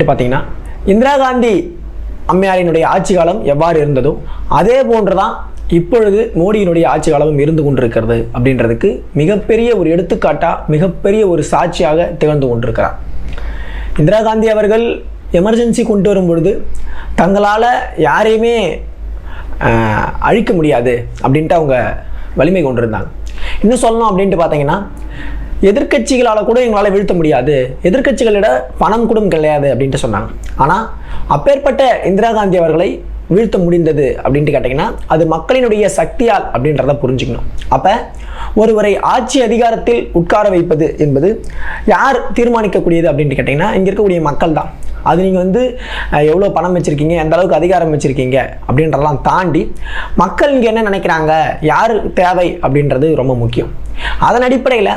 அப்படின்ட்டு பார்த்தீங்கன்னா, இந்திரா காந்தி அம்மையாரினுடைய ஆட்சி காலம் எவ்வாறு இருந்ததோ அதே போன்றுதான் இப்பொழுது மோடியினுடைய ஆட்சி காலமும் இருந்து கொண்டிருக்கிறது அப்படின்றதுக்கு மிகப்பெரிய ஒரு எடுத்துக்காட்டா, மிகப்பெரிய ஒரு சாட்சியாக திகழ்ந்து கொண்டிருக்கிறார். இந்திரா காந்தி அவர்கள் எமர்ஜென்சி கொண்டு வரும் பொழுது தங்களால் யாரையுமே அழிக்க முடியாது அப்படின்ட்டு அவங்க வலிமை கொண்டிருந்தாங்க. இன்னும் சொல்லணும் அப்படின்ட்டு பார்த்தீங்கன்னா, எதிர்கட்சிகளால் கூட எங்களால் வீழ்த்த முடியாது, எதிர்கட்சிகளிட பணம் கூட கிடையாது அப்படின்ட்டு சொன்னாங்க. ஆனால் அப்பேற்பட்ட இந்திரா காந்தி அவர்களை வீழ்த்த முடிந்தது அப்படின்ட்டு கேட்டிங்கன்னா, அது மக்களினுடைய சக்தியால் அப்படின்றத புரிஞ்சுக்கணும். அப்போ ஒருவரை ஆட்சி அதிகாரத்தில் உட்கார வைப்பது என்பது யார் தீர்மானிக்கக்கூடியது அப்படின்ட்டு கேட்டிங்கன்னா, இங்கே இருக்கக்கூடிய மக்கள் தான். அது நீங்கள் எவ்வளோ பணம் வச்சுருக்கீங்க, எந்த அளவுக்கு அதிகாரம் வச்சுருக்கீங்க அப்படின்றதெல்லாம் தாண்டி மக்கள் இங்கே என்ன நினைக்கிறாங்க, யார் தேவை அப்படின்றது ரொம்ப முக்கியம். அதன் அடிப்படையில்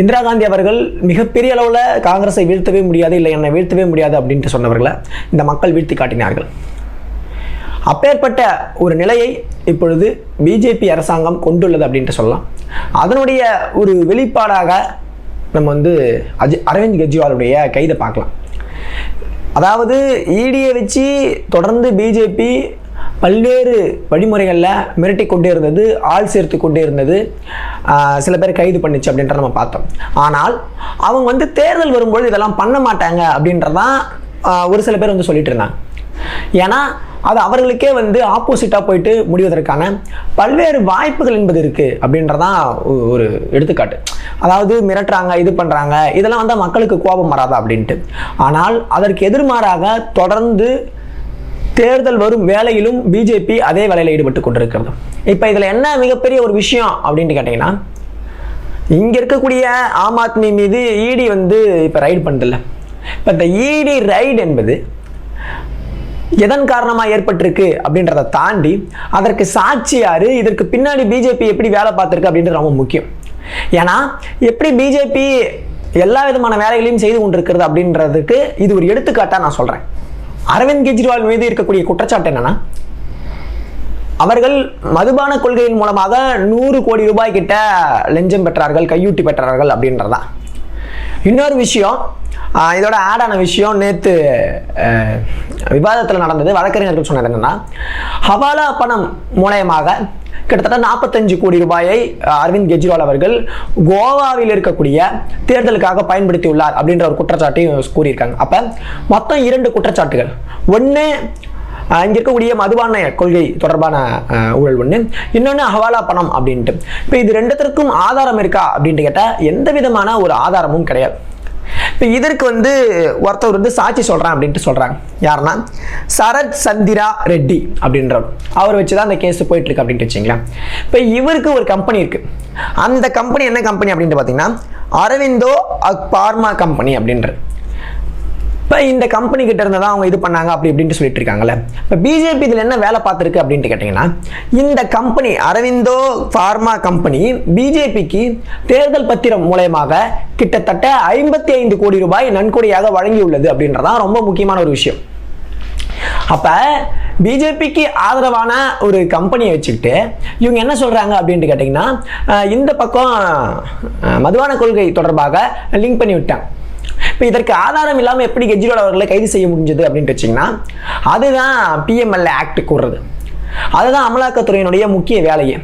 இந்திரா காந்தி அவர்கள் மிகப்பெரிய அளவில் காங்கிரஸை வீழ்த்தவே முடியாது, இல்லை என்னை வீழ்த்தவே முடியாது அப்படின்ட்டு சொன்னவர்களை இந்த மக்கள் வீழ்த்தி காட்டினார்கள். அப்பேற்பட்ட ஒரு நிலையை இப்பொழுது பிஜேபி அரசாங்கம் கொண்டுள்ளது அப்படின்ட்டு சொல்லலாம். அதனுடைய ஒரு வெளிப்பாடாக நம்ம அரவிந்த் கெஜ்ரிவாலுடைய கைதை பார்க்கலாம். அதாவது இடியை வச்சு தொடர்ந்து பிஜேபி பல்வேறு வழிமுறைகளில் மிரட்டி கொண்டே இருந்தது, ஆள் சேர்த்து கொண்டே இருந்தது, சில பேர் கைது பண்ணிச்சு அப்படின்ற நம்ம பார்த்தோம். ஆனால் அவங்க தேர்தல் வரும்போது இதெல்லாம் பண்ண மாட்டாங்க அப்படின்றதான் ஒரு சில பேர் சொல்லிட்டு இருந்தாங்க. ஏன்னா அது அவர்களுக்கே ஆப்போசிட்டாக போயிட்டு முடிவதற்கான பல்வேறு வாய்ப்புகள் என்பது இருக்குது அப்படின்றதான் ஒரு எடுத்துக்காட்டு. அதாவது மிரட்டுறாங்க, இது பண்ணுறாங்க, இதெல்லாம் மக்களுக்கு கோபம் வராதா அப்படின்ட்டு. ஆனால் அதற்கு எதிர்மாறாக தொடர்ந்து தேர்தல் வரும் வேலையிலும் பிஜேபி அதே வேலையில் ஈடுபட்டு கொண்டிருக்கிறது. இப்போ இதில் என்ன மிகப்பெரிய ஒரு விஷயம் அப்படின்ட்டு கேட்டிங்கன்னா, இங்கே இருக்கக்கூடிய ஆம் ஆத்மி மீது இடி இப்போ ரைடு பண்ணுதில்ல. இப்போ இந்த இடி ரைடு என்பது எதன் காரணமாக ஏற்பட்டிருக்கு அப்படின்றத தாண்டி அதற்கு சாட்சி யாரு, இதற்கு பின்னாடி பிஜேபி எப்படி வேலை பார்த்துருக்கு அப்படின்றது ரொம்ப முக்கியம். ஏன்னா எப்படி பிஜேபி எல்லா விதமான வேலைகளையும் செய்து கொண்டிருக்கிறது அப்படின்றதுக்கு இது ஒரு எடுத்துக்காட்டாக நான் சொல்கிறேன். அரவிந்த் கெஜ்ரிவால் மீது இருக்கக்கூடிய குற்றச்சாட்டு என்னன்னா, அவர்கள் மதுபான கொள்கையின் மூலமாக 100 கோடி ரூபாய் கிட்ட லஞ்சம் பெற்றார்கள், கையூட்டி பெற்றார்கள் அப்படின்றதான். இன்னொரு விஷயம், இதோட ஆடான விஷயம் நேற்று விவாதத்தில் நடந்தது. வழக்கறிஞர்கள் சொன்னது என்னன்னா, ஹவாலா பணம் மூலயமாக கிட்டத்தட்ட 45 கோடி ரூபாயை அரவிந்த் கெஜ்ரிவால் அவர்கள் கோவாவில் இருக்கக்கூடிய தேர்தலுக்காக பயன்படுத்தி உள்ளார் அப்படின்ற ஒரு குற்றச்சாட்டையும் கூறியிருக்காங்க. அப்போ மொத்தம் 2 குற்றச்சாட்டுகள். ஒன்று இங்கே இருக்கக்கூடிய மதுபான கொள்கை தொடர்பான ஊழல் ஒன்று, இன்னொன்று ஹவாலா பணம் அப்படின்ட்டு. இப்போ இது ரெண்டுத்திற்கும் ஆதாரம் இருக்கா அப்படின்ட்டு கேட்டால் எந்த விதமான ஒரு ஆதாரமும் கிடையாது. இப்போ இதற்கு ஒருத்தர் சாட்சி சொல்கிறேன் அப்படின்ட்டு சொல்கிறாங்க. யாருன்னா சரத் சந்திரா ரெட்டி அப்படின்றவர். அவர் வச்சு தான் அந்த கேஸ் போயிட்டுருக்கு அப்படின்ட்டு வச்சிங்களேன். இப்போ இவருக்கு ஒரு கம்பெனி இருக்குது. அந்த கம்பெனி என்ன கம்பெனி அப்படின்ட்டு பார்த்தீங்கன்னா, அரவிந்தோ பார்மா கம்பெனி அப்படின்றது. இப்போ இந்த கம்பெனி கிட்ட இருந்தால் அவங்க இது பண்ணாங்க அப்படி இப்படின்ட்டு சொல்லிட்டு இருக்காங்கல்ல. இப்போ பிஜேபி இதில் என்ன வேலை பார்த்துருக்கு அப்படின்ட்டு கேட்டிங்கன்னா, இந்த கம்பெனி அரவிந்தோ பார்மா கம்பெனி பிஜேபிக்கு தேர்தல் பத்திரம் மூலயமாக கிட்டத்தட்ட 55 கோடி ரூபாய் நன்கொடையாக வழங்கியுள்ளது அப்படின்றதான் ரொம்ப முக்கியமான ஒரு விஷயம். அப்போ பிஜேபிக்கு ஆதரவான ஒரு கம்பெனியை வச்சுக்கிட்டு இவங்க என்ன சொல்கிறாங்க அப்படின்ட்டு கேட்டிங்கன்னா, இந்த பக்கம் மதுபான கொள்கை தொடர்பாக லிங்க் பண்ணி விட்டாங்க. இப்போ இதற்கு ஆதாரம் இல்லாமல் எப்படி கெஜ்ரிவால் அவர்களை கைது செய்ய முடிஞ்சது அப்படின்ட்டு வச்சிங்கன்னா, அதுதான் PMLA ஆக்ட் கூறுறது. அதுதான் அமலாக்கத்துறையினுடைய முக்கிய வேலையே.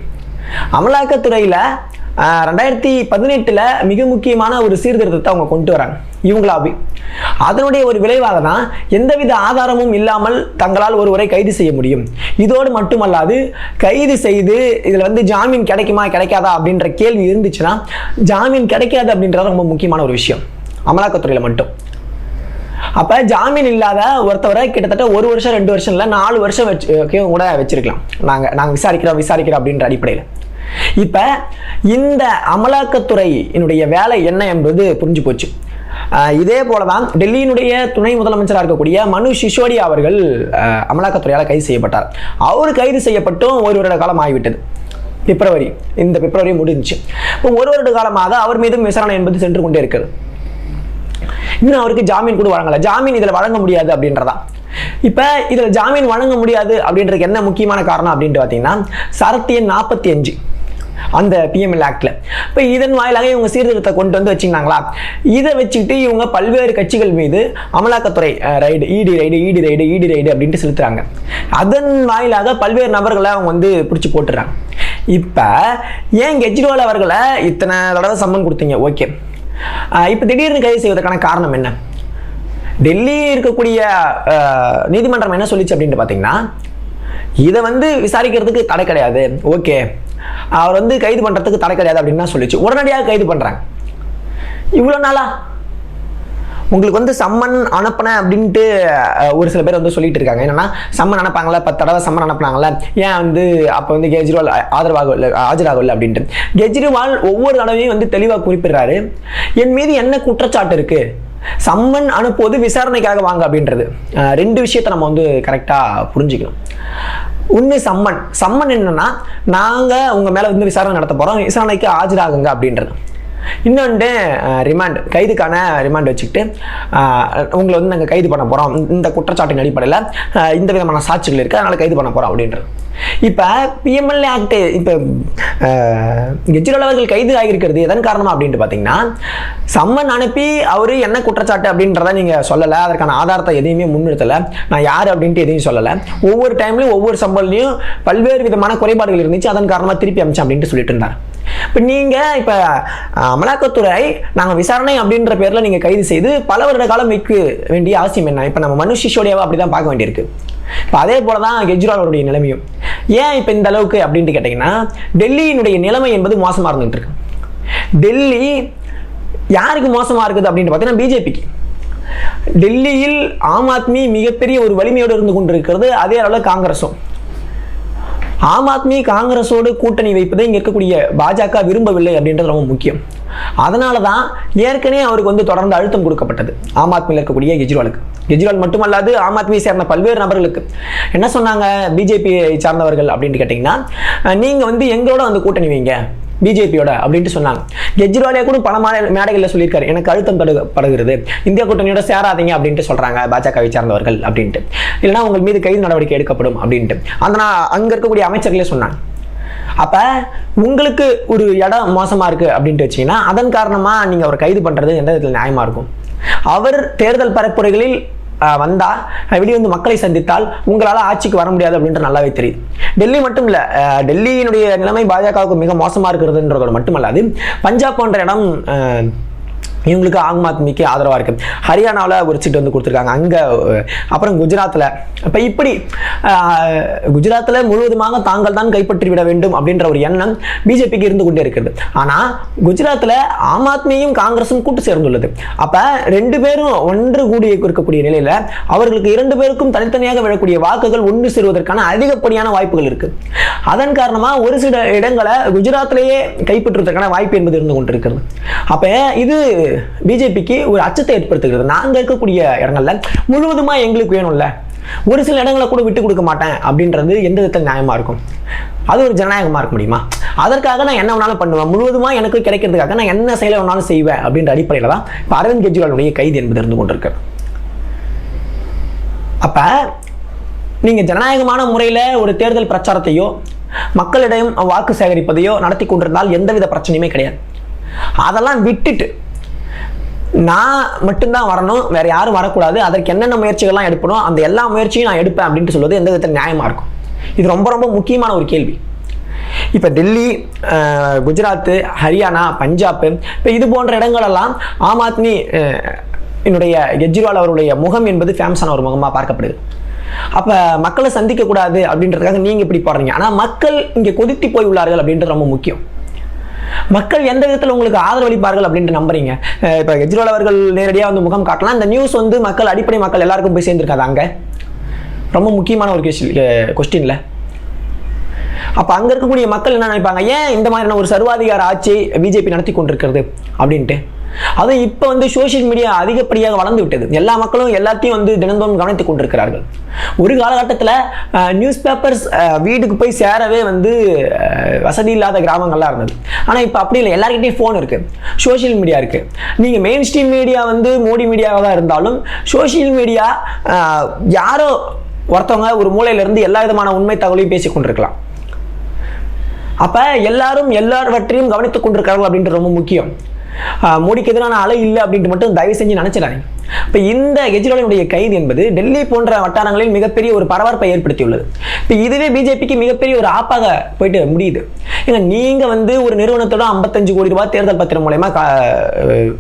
அமலாக்கத்துறையில் 2018 மிக முக்கியமான ஒரு சீர்திருத்தத்தை அவங்க கொண்டு வராங்க இவங்களாவே. அதனுடைய ஒரு விளைவாக தான் எந்தவித ஆதாரமும் இல்லாமல் தங்களால் ஒருவரை கைது செய்ய முடியும். இதோடு மட்டுமல்லாது கைது செய்து இதில் ஜாமீன் கிடைக்குமா கிடைக்காதா அப்படின்ற கேள்வி இருந்துச்சுன்னா ஜாமீன் கிடைக்காது அப்படின்றது ரொம்ப முக்கியமான ஒரு விஷயம் அமலாக்கத்துறையில் மட்டும். அப்போ ஜாமீன் இல்லாத ஒருத்தவரை கிட்டத்தட்ட 1 வருஷம் 2 வருஷம் இல்லை 4 வருஷம் கூட வச்சிருக்கலாம். நாங்கள் விசாரிக்கிறோம் அப்படின்ற அடிப்படையில். இப்போ இந்த அமலாக்கத்துறையினுடைய வேலை என்ன என்பது புரிஞ்சு போச்சு. இதே போல தான் டெல்லியினுடைய துணை முதலமைச்சராக இருக்கக்கூடிய மனுஷ் சிசோடியா அவர்கள் அமலாக்கத்துறையால் கைது செய்யப்பட்டார். அவர் கைது செய்யப்பட்டும் 1 வருட காலம் ஆகிவிட்டது. இந்த பிப்ரவரி முடிஞ்சிச்சு. இப்போ 1 வருட காலமாக அவர் மீதும் விசாரணை என்பது சென்று கொண்டே இருக்கிறது. இன்னும் அவருக்கு ஜாமீன் கூட வழங்கல. ஜாமீன் இதில் வழங்க முடியாது அப்படின்றதா. இப்போ இதில் ஜாமீன் வழங்க முடியாது அப்படின்றதுக்கு என்ன முக்கியமான காரணம் அப்படின்ட்டு பார்த்தீங்கன்னா, சரத்து எண் 45 அந்த பிஎம்எல் ஆக்டில். இப்போ இதன் வாயிலாக இவங்க சீர்திருத்தத்தை கொண்டு வந்து வச்சுக்கினாங்களா, இதை வச்சுக்கிட்டு இவங்க பல்வேறு கட்சிகள் மீது அமலாக்கத்துறை ரைடு, இடி ரைடு அப்படின்ட்டு செலுத்துறாங்க. அதன் வாயிலாக பல்வேறு நபர்களை அவங்க வந்து பிடிச்சி போட்டுறாங்க. இப்போ ஏன் கெஜ்ரிவால் அவர்களை இத்தனை தடவை சம்மன் கொடுத்தீங்க, ஓகே, இப்போ திடீர்னு கைது செய்வதற்கான காரணம் என்ன? டெல்லி இருக்கக்கூடிய நீதிமன்றம் என்ன சொல்லிச்சு அப்படின்ட்டு பார்த்தீங்கன்னா, இதை வந்து விசாரிக்கிறதுக்கு தடை கிடையாது, ஓகே, அவர் வந்து கைது பண்ணுறதுக்கு தடை கிடையாது அப்படின்னு தான் சொல்லிச்சு. உடனடியாக கைது பண்ணுறாங்க. இவ்வளோ நாளா உங்களுக்கு வந்து சம்மன் அனுப்பின அப்படின்ட்டு ஒரு சில பேர் வந்து சொல்லிட்டு இருக்காங்க. என்னன்னா, சம்மன் அனுப்பாங்களே, 10 தடவை சம்மன் அனுப்புனாங்களே, ஏன் வந்து அப்போ வந்து கெஜ்ரிவால் ஆஜராகவில்லை அப்படின்ட்டு. கெஜ்ரிவால் ஒவ்வொரு தடவையும் வந்து தெளிவாக குறிப்பிடுறாரு, என் மீது என்ன குற்றச்சாட்டு இருக்கு, சம்மன் அனுப்புவது விசாரணைக்காக வாங்க அப்படின்றது. 2 விஷயத்தை நம்ம வந்து கரெக்டாக புரிஞ்சுக்கணும். ஒன்று சம்மன் என்னன்னா, நாங்கள் உங்கள் மேலே வந்து விசாரணை நடத்த போகிறோம், விசாரணைக்கு ஆஜராகுங்க அப்படின்றது. இன்னொன்று ரிமாண்ட், கைதுக்கான ரிமாண்ட் வச்சுக்கிட்டு உங்களை வந்து நாங்கள் கைது பண்ண போகிறோம், இந்த குற்றச்சாட்டின் அடிப்படையில் இந்த விதமான சாட்சிகள் இருக்குது, அதனால் கைது பண்ண போகிறோம் அப்படின்றது. இப்போ பிஎம்எல்ஏ ஆக்ட் இப்போ கெஜ்ரிவால் அவர்கள் கைது ஆகியிருக்கிறது எதன் காரணமாக அப்படின்ட்டு பார்த்தீங்கன்னா, சம்மன் அனுப்பி அவர் என்ன குற்றச்சாட்டு அப்படின்றத நீங்கள் சொல்லலை, அதற்கான ஆதாரத்தை எதையுமே முன்னிறுத்தலை, நான் யார் அப்படின்ட்டு எதையும் சொல்லலை, ஒவ்வொரு டைம்லையும் ஒவ்வொரு சம்பவம்லையும் பல்வேறு விதமான குறைபாடுகள் இருந்துச்சு, அதன் காரணமாக திருப்பி அமைச்சேன் அப்படின்ட்டு சொல்லிட்டு இருந்தார். இப்போ நீங்கள் இப்போ அமலாக்கத்துறை நாங்கள் விசாரணை அப்படின்ற பேரில் நீங்கள் கைது செய்து பல வருட காலம் வைக்க வேண்டிய அவசியம் என்ன? இப்போ நம்ம மனுஷ் சிசோடியாவை அப்படி தான் பார்க்க வேண்டியிருக்கு. இப்போ அதே போல தான் கெஜ்ரிவாலுடைய நிலைமையும். ஏன் இப்போ இந்த அளவுக்கு அப்படின்ட்டு கேட்டிங்கன்னா, டெல்லியினுடைய நிலைமை என்பது மோசமாக இருந்துகிட்டு இருக்கு. டெல்லி யாருக்கு மோசமாக இருக்குது அப்படின்ட்டு பார்த்தீங்கன்னா, பிஜேபிக்கு. டெல்லியில் ஆம் ஆத்மி மிகப்பெரிய ஒரு வலிமையோடு இருந்து கொண்டிருக்கிறது, அதே அளவில் காங்கிரஸும். ஆம் ஆத்மி காங்கிரஸோடு கூட்டணி வைப்பதை இங்கே இருக்கக்கூடிய பாஜக விரும்பவில்லை அப்படின்றது ரொம்ப முக்கியம். அதனால தான் ஏற்கனவே அவருக்கு வந்து தொடர்ந்து அழுத்தம் கொடுக்கப்பட்டது ஆம் ஆத்மியில் இருக்கக்கூடிய கெஜ்ரிவாலுக்கு. கெஜ்ரிவால் மட்டுமல்லாது ஆம் ஆத்மியை சேர்ந்த பல்வேறு நபர்களுக்கு என்ன சொன்னாங்க பிஜேபியை சார்ந்தவர்கள் அப்படின்ட்டு கேட்டிங்கன்னா, நீங்கள் வந்து எங்களோட வந்து கூட்டணி வைங்க பிஜேபியோட அப்படின்ட்டு சொன்னாங்க. கெஜ்ரிவாலே கூட பல மேடைகளில் சொல்லியிருக்காரு, எனக்கு அழுத்தம் படுகிறது, இந்தியா கூட்டணியோட சேராதீங்க அப்படின்ட்டு சொல்கிறாங்க பாஜகவை சார்ந்தவர்கள் அப்படின்ட்டு, இல்லைனா உங்கள் மீது கைது நடவடிக்கை எடுக்கப்படும் அப்படின்ட்டு அந்த அங்கே இருக்கக்கூடிய அமைச்சர்களே சொன்னாங்க. அப்போ உங்களுக்கு ஒரு இடம் மோசமாக இருக்குது அப்படின்ட்டு வச்சிங்கன்னா, அதன் காரணமாக நீங்கள் அவரை கைது பண்ணுறது எந்த விதத்தில் நியாயமாக இருக்கும்? அவர் தேர்தல் பரப்புரைகளில் வந்தால் வெளியே வந்து மக்களை சந்தித்தால் உங்களால் ஆட்சிக்கு வர முடியாது அப்படின்ற நல்லாவே தெரியுது. டெல்லி மட்டும் இல்லை, டெல்லியினுடைய நிலைமை பாஜகவுக்கு மிக மோசமாக இருக்கிறதுன்றதோடு மட்டுமல்லாது, பஞ்சாப் போன்ற இடம் இவங்களுக்கு ஆம் ஆத்மிக்கு ஆதரவாக இருக்குது. ஹரியானாவில் ஒரு சீட் வந்து கொடுத்துருக்காங்க அங்கே, அப்புறம் குஜராத்தில். இப்போ இப்படி குஜராத்தில் முழுவதுமாக தாங்கள் தான் கைப்பற்றி விட வேண்டும் அப்படின்ற ஒரு எண்ணம் பிஜேபிக்கு இருந்து கொண்டே இருக்கிறது. ஆனால் குஜராத்தில் ஆம் ஆத்மியும் காங்கிரஸும் கூட்டு சேர்ந்துள்ளது. அப்போ 2 பேரும் ஒன்று கூடி இருக்கக்கூடிய நிலையில் அவர்களுக்கு 2 பேருக்கும் தனித்தனியாக விழக்கூடிய வாக்குகள் ஒன்று சேருவதற்கான அதிகப்படியான வாய்ப்புகள் இருக்குது. அதன் காரணமாக ஒரு சில இடங்களை குஜராத்திலேயே கைப்பற்றுவதற்கான வாய்ப்பு என்பது இருந்து கொண்டிருக்கிறது. அப்போ இது பிஜேபிக்கு ஒரு அச்சத்தை ஏற்படுத்துகிறது. நாங்கள் இருக்கக்கூடிய இடங்கள்ல முழுவதுமா எங்களுக்கு வேணும்ல, ஒரு சில இடங்களை கூட விட்டு கொடுக்க மாட்டேன் அப்படின்றது எந்த விதத்தில் நியாயமா இருக்கும்? அது ஒரு ஜனநாயகமா இருக்க முடியுமா? அதற்காக நான் என்ன வேணாலும் பண்ணுவேன், முழுவதுமா எனக்கு கிடைக்கிறதுக்காக நான் என்ன செயலை வேணாலும் செய்வேன் அப்படின்ற அடிப்படையில் தான் இப்போ அரவிந்த் கெஜ்ரிவாலுடைய கைது என்பது இருந்து கொண்டிருக்கு. அப்ப நீங்க ஜனநாயகமான முறையில் ஒரு தேர்தல் பிரச்சாரத்தையோ மக்களிடம் வாக்கு சேகரிப்பதையோ நடத்தி கொண்டிருந்தால் எந்தவித பிரச்சனையுமே கிடையாது. அதெல்லாம் விட்டுட்டு நான் மட்டும்தான் வரணும், வேற யாரும் வரக்கூடாது, அதற்கு என்னென்ன முயற்சிகள்லாம் எடுக்கணும் அந்த எல்லா முயற்சியும் நான் எடுப்பேன் அப்படின்ட்டு சொல்வது எந்த விதத்தில் நியாயமா இருக்கும்? இது ரொம்ப ரொம்ப முக்கியமான ஒரு கேள்வி. இப்போ டெல்லி, குஜராத், ஹரியானா, பஞ்சாப், இப்போ இது போன்ற இடங்களெல்லாம் ஆம் ஆத்மி என்னுடைய கெஜ்ரிவால் அவருடைய முகம் என்பது ஃபேமஸான ஒரு முகமாக பார்க்கப்படுது. அப்போ மக்களை சந்திக்கக்கூடாது அப்படின்றதுக்காக நீங்கள் இப்படி போடுறீங்க. ஆனால் மக்கள் இங்கே கொதித்து போய் உள்ளார்கள் அப்படின்றது ரொம்ப முக்கியம். மக்கள் எந்த விதத்தில் உங்களுக்கு ஆதரவு அளிப்பார்கள் அப்படின்ட்டு நம்புறீங்க? இப்போ கெஜ்ரிவால் அவர்கள் நேரடியாக வந்து முகம் காட்டலாம், இந்த நியூஸ் வந்து மக்கள் அடிப்படை மக்கள் எல்லாருக்கும் போய் சேர்ந்துருக்காது. அங்கே ரொம்ப முக்கியமான ஒரு கொஸ்டின்ல. அப்போ அங்கே இருக்கக்கூடிய மக்கள் என்ன நினைப்பாங்க, ஏன் இந்த மாதிரியான ஒரு சர்வாதிகார ஆட்சி பிஜேபி நடத்தி கொண்டிருக்கிறது அப்படின்ட்டு. அது இப்போ வந்து சோசியல் மீடியா அதிகப்படியாக வளர்ந்து விட்டது. எல்லா மக்களும் எல்லாத்தையும் வந்து தினந்தோறும் கவனித்துக் கொண்டிருக்கிறார்கள். ஒரு காலகட்டத்தில் நியூஸ் பேப்பர்ஸ் வீட்டுக்கு போய் சேரவே வந்து வசதி இல்லாத கிராமங்கள்லாம் இருந்தது. ஆனால் இப்போ அப்படி இல்லை, எல்லாருக்கிட்டையும் ஃபோன் இருக்குது, சோசியல் மீடியா இருக்குது. நீங்கள் மெயின் ஸ்ட்ரீம் மீடியா வந்து மோடி மீடியாவாக இருந்தாலும் சோசியல் மீடியா யாரோ ஒருத்தவங்க ஒரு மூலையிலிருந்து எல்லா விதமான உண்மை தகவலையும் பேசி கொண்டிருக்கலாம். அப்போ எல்லாரும் எல்லாவற்றையும் கவனித்துக் கொண்டிருக்கிறார்கள் அப்படின்றது ரொம்ப முக்கியம். மோடிக்கு எதிரான அலை இல்லை அப்படின்ட்டு மட்டும் தயவு செஞ்சு நினைச்சிடாங்க. இப்போ இந்த கெஜ்ரிவாலினுடைய கைது என்பது டெல்லி போன்ற வட்டாரங்களில் மிகப்பெரிய ஒரு பரபரப்பை ஏற்படுத்தியுள்ளது. இப்போ இதுவே பிஜேபிக்கு மிகப்பெரிய ஒரு ஆப்பாக போயிட்டு முடியுது. ஏன்னா நீங்கள் ஒரு நிறுவனத்தோட 55 கோடி ரூபாய் தேர்தல் பத்திரம் மூலமா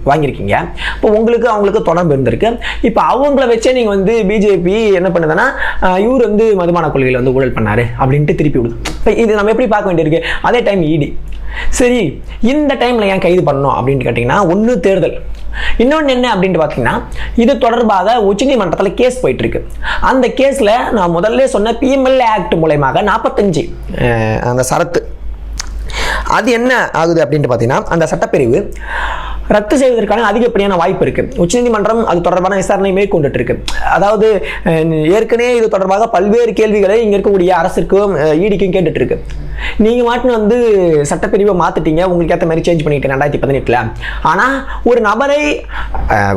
வாங்கியிருக்கீங்க. இப்போ உங்களுக்கு அவங்களுக்கு தொடர்பு இருந்திருக்கு. இப்போ அவங்கள வச்சே நீங்கள் பிஜேபி என்ன பண்ணுதுன்னா இவர் மதுபான கொள்கையில் ஊழல் பண்ணாரு அப்படின்ட்டு திருப்பி விடுது. இப்போ இது நம்ம எப்படி பார்க்க வேண்டியிருக்கு. அதே டைம் இடி சரி இந்த டைம்ல ஏன் கைது பண்ணணும் அப்படின்னு கேட்டீங்கன்னா, ஒன்று தேர்தல், இன்னொன்று என்ன அப்படின்ட்டு பார்த்தீங்கன்னா இது தொடர்பாக உச்சநீதிமன்றத்தில் கேஸ் போயிட்டு இருக்கு. அந்த கேஸ்ல நான் முதல்ல சொன்ன பிஎம்எல்ஏ ஆக்ட் மூலமாக 45 அந்த சரத்து அது என்ன ஆகுது அப்படின்ட்டு பார்த்தீங்கன்னா, அந்த சட்டப்பிரிவு ரத்து செய்வதற்கான அதிகப்படியான வாய்ப்பு இருக்கு. உச்சநீதிமன்றம் அது தொடர்பான விசாரணை மேற்கொண்டுட்டு இருக்கு. அதாவது ஏற்கனவே இது தொடர்பாக பல்வேறு கேள்விகளை இங்க இருக்கக்கூடிய அரசுக்கும் ஈடிக்கும் கேட்டுட்டு இருக்கு. நீங்க மாட்டு சட்டப்பிரிவை மாத்திட்டீங்க, உங்களுக்கு ஏற்ற மாதிரி சேஞ்ச் பண்ணிட்டு 2018. ஆனா ஒரு நபரை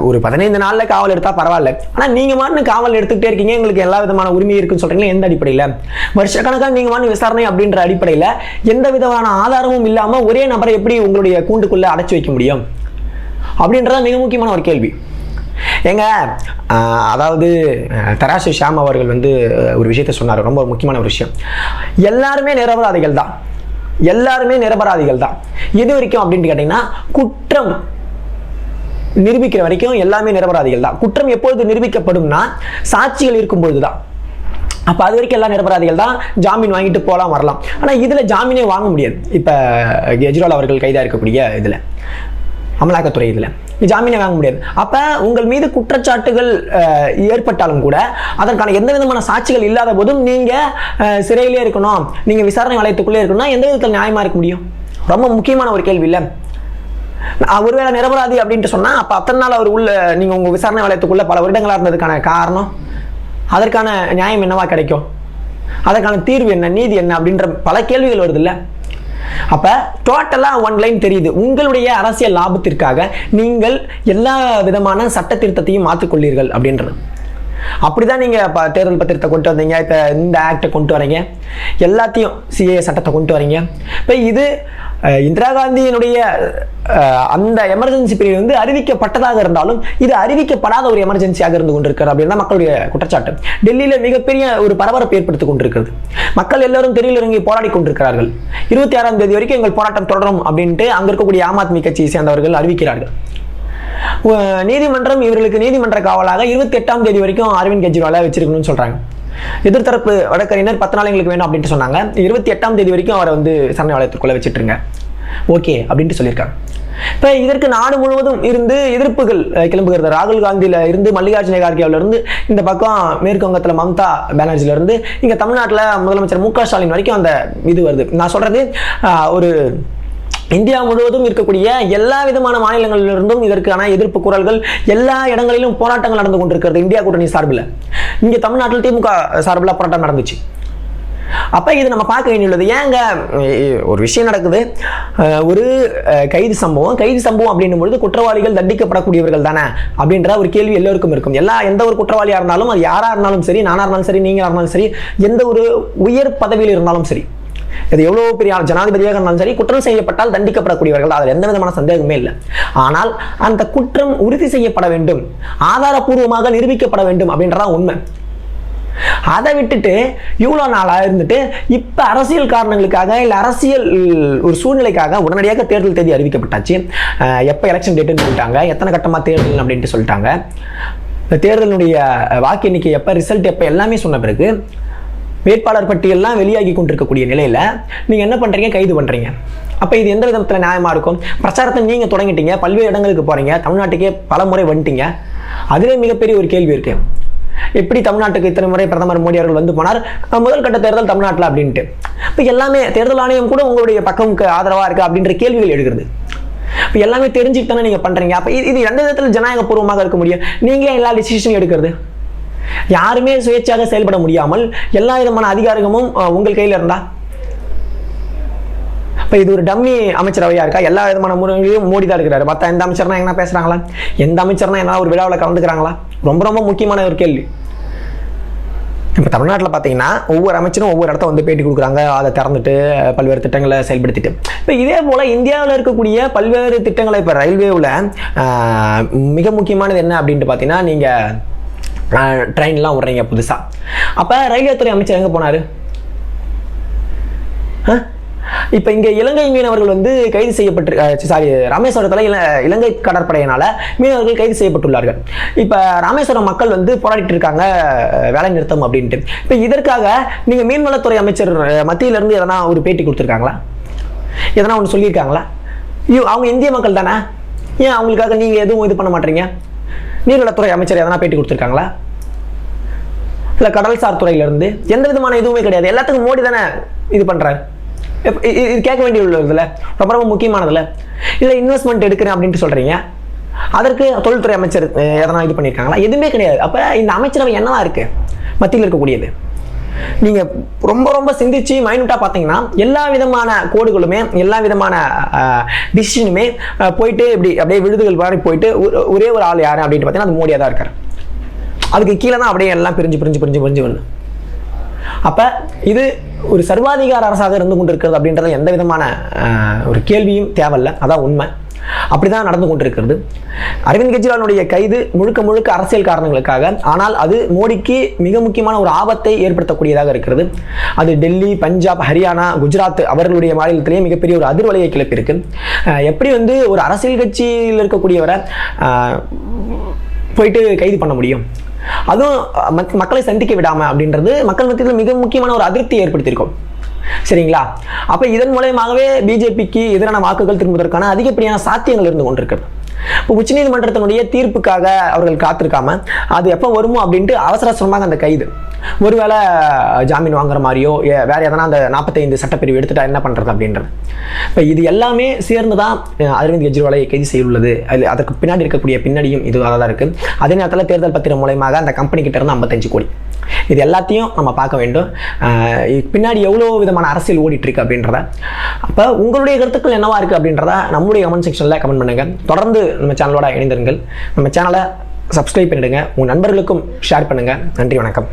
ஒரு 15 நாள்ல காவல் எடுத்தா பரவாயில்ல, ஆனா நீங்க மாட்டு காவல் எடுத்துக்கிட்டே இருக்கீங்க, எங்களுக்கு எல்லா விதமான உரிமை இருக்குன்னு சொல்றீங்களா? எந்த அடிப்படையில்? வருஷக்கணக்காக நீங்க மாட்டு விசாரணை அப்படின்ற அடிப்படையில் எந்த விதமான ஆதாரமும் இல்லாம ஒரே நபரை எப்படி உங்களுடைய கூண்டுக்குள்ள அடைச்சு வைக்க முடியும் அப்படின்றத மிக முக்கியமான ஒரு கேள்வி. ஏங்க அதாவது தராசு ஷாம் அவர்கள் ஒரு விஷயத்தை சொன்னார், ரொம்ப முக்கியமான ஒரு விஷயம். எல்லாருமே நிரபராதிகள் தான், எல்லாருமே நிரபராதிகள் தான். எது வரைக்கும் அப்படின்னு கேட்டீங்கன்னா, குற்றம் நிரூபிக்கிற வரைக்கும் எல்லாமே நிரபராதிகள் தான். குற்றம் எப்பொழுது நிரூபிக்கப்படும்னா சாட்சிகள் இருக்கும் பொழுதுதான். அப்ப அது வரைக்கும் எல்லாம் நிரபராதிகள் தான், ஜாமீன் வாங்கிட்டு போலாம் வரலாம். ஆனா இதுல ஜாமீனே வாங்க முடியாது. இப்ப கெஜ்ரிவால் அவர்கள் கைதா இருக்கக்கூடிய இதுல அமலாக்கத்துறை இதில் ஜாமீனை வாங்க முடியாது. அப்போ உங்கள் மீது குற்றச்சாட்டுகள் ஏற்பட்டாலும் கூட அதற்கான எந்த விதமான சாட்சிகள் இல்லாத போதும் நீங்கள் சிறையிலே இருக்கணும், நீங்கள் விசாரணை வளையத்துக்குள்ளே இருக்கணும்னா எந்த விதத்தில் நியாயமாக இருக்க முடியும்? ரொம்ப முக்கியமான ஒரு கேள்வி இல்லை. ஒருவேளை நிரபராதி அப்படின்ட்டு சொன்னால் அப்போ அத்தனை நாள் அவர் நீங்கள் உங்கள் விசாரணை வளையத்துக்குள்ளே பல வருடங்களாக இருந்ததுக்கான காரணம், அதற்கான நியாயம் என்னவா கிடைக்கும், அதற்கான தீர்வு என்ன, நீதி என்ன அப்படின்ற பல கேள்விகள் வருது இல்லை. அப்ப டோட்டலா ஒன் லைன் தெரியுது, உங்களுடைய அரசியல் லாபத்திற்காக நீங்கள் எல்லா விதமான சட்ட திருத்தத்தையும் மாற்றிக்கொள்ளீர்கள் அப்படின்றது. அப்படிதான் நீங்க தேர்தல் பத்திரத்தை கொண்டு வந்தீங்க, இப்ப இந்த ஆக்டை கொண்டு வரீங்க, எல்லாத்தையும் சிஏ சட்டத்தை கொண்டு வரீங்க. இப்ப இது இந்திரா காந்தியினுடைய அந்த எமர்ஜென்சி பீரியட் அறிவிக்கப்பட்டதாக இருந்தாலும் இது அறிவிக்கப்படாத ஒரு எமர்ஜென்சியாக இருந்து கொண்டிருக்கிறது அப்படின்னா மக்களுடைய குற்றச்சாட்டு. டெல்லியில மிகப்பெரிய ஒரு பரபரப்பு ஏற்படுத்திக் கொண்டிருக்கிறது. மக்கள் எல்லாரும் தெருவில் இறங்கி போராடி கொண்டிருக்கிறார்கள். 26ஆம் தேதி வரைக்கும் எங்கள் போராட்டம் தொடரும் அப்படின்ட்டு அங்க இருக்கக்கூடிய ஆம் ஆத்மி கட்சியை சேர்ந்தவர்கள் அறிவிக்கிறார்கள். நீதிமன்றம் இவர்களுக்கு நீதிமன்ற காவலாக 28ஆம் தேதி வரைக்கும் அரவிந்த் கெஜ்ரிவாலை வச்சிருக்கணும்னு சொல்றாங்க. எதிர்த்தரப்பு வழக்கறிஞர் 10 நாள் எங்களுக்கு வேணும் அப்படின்ட்டு சொன்னாங்க. 28ஆம் தேதி வரைக்கும் அவரை சரணை வளையத்துக்குள்ள வச்சுட்டுருங்க, ஓகே அப்படின்ட்டு சொல்லியிருக்காங்க. இப்போ இதற்கு நாடு முழுவதும் இருந்து எதிர்ப்புகள் கிளம்புகிறது. ராகுல் காந்தியில இருந்து, மல்லிகார்ஜுன கார்கேவில இருந்து, இந்த பக்கம் மேற்கு வங்கத்தில் மம்தா பானர்ஜில இருந்து, இங்க தமிழ்நாட்டில் முதலமைச்சர் மு.க. ஸ்டாலின் வரைக்கும் அந்த இது வருது. நான் சொல்றது ஒரு இந்தியா முழுவதும் இருக்கக்கூடிய எல்லா விதமான மாநிலங்களிலிருந்தும் இதற்கான எதிர்ப்பு குரல்கள், எல்லா இடங்களிலும் போராட்டங்கள் நடந்து கொண்டிருக்கிறது இந்தியா கூட்டணி சார்பில். இங்கே தமிழ்நாட்டில் திமுக சார்பில் போராட்டம் நடந்துச்சு. அப்ப இது நம்ம பார்க்க வேண்டியுள்ளது. ஏங்க ஒரு விஷயம் நடக்குது, ஒரு கைது சம்பவம் அப்படின்னும் பொழுது குற்றவாளிகள் தண்டிக்கப்படக்கூடியவர்கள் தானே அப்படின்ற ஒரு கேள்வி எல்லோருக்கும் இருக்கும். எந்த ஒரு குற்றவாளியா இருந்தாலும், அது யாரா இருந்தாலும் சரி, நானா இருந்தாலும் சரி, நீங்களா இருந்தாலும் சரி, எந்த ஒரு உயர் பதவியில் இருந்தாலும் சரி, இது எவ்வளவு பெரிய ஜனாதிபதியாக இருந்தாலும் சரி, குற்றம் செய்யப்பட்டால் தண்டிக்கப்படக்கூடியவர்கள், அதில் எந்த விதமான சந்தேகமே இல்லை. ஆனால் அந்த குற்றம் உறுதி செய்யப்பட வேண்டும், ஆதாரப்பூர்வமாக நிரூபிக்கப்பட வேண்டும் அப்படின்றதான் உண்மை. அதை விட்டுட்டு இவ்வளோ நாளாக இருந்துட்டு இப்போ அரசியல் காரணங்களுக்காக இல்லை அரசியல் ஒரு சூழ்நிலைக்காக உடனடியாக தேர்தல் தேதி அறிவிக்கப்பட்டாச்சு. எப்போ எலெக்ஷன் டேட்டுன்னு சொல்லிட்டாங்க, எத்தனை கட்டமாக தேர்தல் அப்படின்ட்டு சொல்லிட்டாங்க. இந்த தேர்தலுடைய வாக்கு எண்ணிக்கை எப்போ, ரிசல்ட் எப்போ, எல்லாமே சொன்ன பிறகு வேட்பாளர் பட்டியல்லாம் வெளியாகி கொண்டிருக்கக்கூடிய நிலையில் நீங்கள் என்ன பண்ணுறீங்க, கைது பண்ணுறீங்க. அப்போ இது எந்த விதத்தில் நியாயமாக இருக்கும்? பிரச்சாரத்தை நீங்கள் தொடங்கிட்டீங்க, பல்வேறு இடங்களுக்கு போகிறீங்க, தமிழ்நாட்டுக்கே பல முறை வந்துட்டீங்க. அதிலே மிகப்பெரிய ஒரு கேள்வி இருக்கு, எப்படி தமிழ்நாட்டுக்கு இத்தனை முறை பிரதமர் மோடி அவர்கள் போனார், முதல் கட்ட தேர்தல் தமிழ்நாட்டில் அப்படின்ட்டு. இப்போ எல்லாமே தேர்தல் ஆணையம் கூட உங்களுடைய பக்கமுக்கு ஆதரவாக இருக்கு அப்படின்ற கேள்விகள் எழுகிறது. இப்போ எல்லாமே தெரிஞ்சுட்டு தானே நீங்கள் பண்ணுறீங்க. அப்போ இது எந்த விதத்தில் ஜனநாயகபூர்வமாக இருக்க முடியும்? நீங்களே எல்லா டிசிஷனும் எடுக்கிறது, யாருமே சுயேட்சாக செயல்பட முடியாமல் எல்லா விதமான அதிகாரமும் உங்கள் கையில் இருந்தா, இப்போ இது ஒரு டம்மி அமைச்சரவையா இருக்கா? எல்லா விதமான முறையிலும் மோடி தான் இருக்கிறாரு. மற்ற எந்த அமைச்சர்னா என்ன பேசுறாங்களா? எந்த அமைச்சர்னா என்ன ஒரு விழாவில் கலந்துக்கிறாங்களா? ரொம்ப ரொம்ப முக்கியமான ஒரு கேள்வி. இப்போ தமிழ்நாட்டில் பார்த்தீங்கன்னா ஒவ்வொரு அமைச்சரும் ஒவ்வொரு இடத்த வந்து பேட்டி கொடுக்குறாங்க, அதை திறந்துட்டு பல்வேறு திட்டங்களை செயல்படுத்திட்டு. இப்போ இதே போல் இந்தியாவில் இருக்கக்கூடிய பல்வேறு திட்டங்களை இப்போ ரயில்வேவில் மிக முக்கியமானது என்ன அப்படின்ட்டு பார்த்தீங்கன்னா, நீங்கள் ட்ரெயின்லாம் விட்றீங்க புதுசாக. அப்போ ரயில்வே துறை அமைச்சர் எங்கே போனார்? இப்போ இங்கே இலங்கை மீனவர்கள் வந்து கைது செய்யப்பட்டு ராமேஸ்வரத்தில் இலங்கை கடற்படையினால் மீனவர்கள் கைது செய்யப்பட்டுள்ளார்கள். இப்போ ராமேஸ்வரம் மக்கள் வந்து போராடிட்டு இருக்காங்க வேலை நிறுத்தம் அப்படின்ட்டு. இப்போ இதற்காக நீங்கள் மீன்வளத்துறை அமைச்சர் மத்தியிலேருந்து எதனா ஒரு பேட்டி கொடுத்துருக்காங்களா? எதனா ஒன்று சொல்லியிருக்காங்களா? அவங்க இந்திய மக்கள் தானே, ஏன் அவங்களுக்காக நீங்கள் எதுவும் இது பண்ண மாட்டீங்க? நீர்வளத்துறை அமைச்சர் எதனா பேட்டி கொடுத்துருக்காங்களா? இல்லை கடல்சார் துறையிலேருந்து எந்த விதமான எதுவுமே கிடையாது. எல்லாத்துக்கும் மோடி தானே இது பண்ணுறாரு. இது கேட்க வேண்டிய உள்ளதில்ல, ரொம்ப ரொம்ப முக்கியமானதில்ல. இதில் இன்வெஸ்ட்மெண்ட் எடுக்கிறேன் அப்படின்ட்டு சொல்கிறீங்க, அதற்கு தொழில்துறை அமைச்சர் எதனா இது பண்ணியிருக்காங்களா? எதுவுமே கிடையாது. அப்போ இந்த அமைச்சரவை என்னவா இருக்குது மத்தியில் இருக்கக்கூடியது? நீங்கள் ரொம்ப ரொம்ப சிந்திச்சு மைனூட்டாக பார்த்தீங்கன்னா எல்லா விதமான கோடுகளுமே எல்லா விதமான டிசிஷனுமே போயிட்டு அப்படியே விழுதுகள் மாதிரி போயிட்டு ஒரே ஒரு ஆள் யார் அப்படின்ட்டு பார்த்தீங்கன்னா அது மோடியாக தான் இருக்கார். அதுக்கு கீழே தான் அப்படியே எல்லாம் பிரிஞ்சு வந்து. அப்போ இது ஒரு சர்வாதிகார அரசாக இருந்து கொண்டிருக்கிறது அப்படின்றத எந்த விதமான ஒரு கேள்வியும் தேவையில்லை, அதான் உண்மை. அப்படிதான் நடந்து கொண்டிருக்கிறது. அரவிந்த் கெஜ்ரிவாலுடைய கைது முழுக்க அரசியல் காரணங்களுக்காக, ஆனால் அது மோடிக்கு மிக முக்கியமான ஒரு ஆபத்தை ஏற்படுத்தக்கூடியதாக இருக்கிறது. அது டெல்லி, பஞ்சாப், ஹரியானா, குஜராத் அவர்களுடைய மாநிலத்திலேயே மிகப்பெரிய ஒரு அதிர்வலையை கிளப்பியிருக்கு. எப்படி வந்து ஒரு அரசியல் கட்சியில் இருக்கக்கூடியவரை போயிட்டு கைது பண்ண முடியும்? அதுவும் மக்களை சந்திக்க விடாம அப்படின்றது மக்கள் மத்தியில் மிக முக்கியமான ஒரு அதிருப்தி ஏற்படுத்தியிருக்கும். சரிங்களா? அப்ப இதன் மூலமாகவே பிஜேபிக்கு எதிரான வாக்குகள் திரும்புவதற்கான அதிகப்படியான சாத்தியங்கள் இருந்து கொண்டிருக்கிறது. இப்போ உச்சநீதிமன்றத்தினுடைய தீர்ப்புக்காக அவர்கள் காத்திருக்காம அது எப்போ வருமோ அப்படின்ட்டு அவசரமாக அந்த கைது, ஒருவேளை ஜாமீன் வாங்குற மாதிரியோ வேற எதனா அந்த 45 சட்டப்பிரிவு எடுத்துட்டா என்ன பண்றது அப்படின்றது. இப்போ இது எல்லாமே சேர்ந்து தான் அரவிந்த் கெஜ்ரிவாலை கைது செய்துள்ளது. அதற்கு பின்னாடி இருக்கக்கூடிய பின்னணியும் இதுவாக தான் இருக்கு. அதே நேரத்தில் தேர்தல் பத்திரம் மூலமாக அந்த கம்பெனி கிட்ட இருந்து 55 கோடி, இது எல்லாத்தையும் நம்ம பார்க்க வேண்டும். பின்னாடி எவ்வளோ விதமான அரசியல் ஓடிட்டு இருக்கு அப்படின்றத. அப்போ உங்களுடைய கருத்துக்கள் என்னவா இருக்கு அப்படின்றத நம்முடைய கமெண்ட் செக்ஷனில் கமெண்ட் பண்ணுங்க. தொடர்ந்து நம்ம சேனலோட இணைந்திருங்கள். நம்ம சேனலை சப்ஸ்கிரைப் பண்ணிடுங்க, உங்கள் நண்பர்களுக்கும் ஷேர் பண்ணுங்க. நன்றி, வணக்கம்.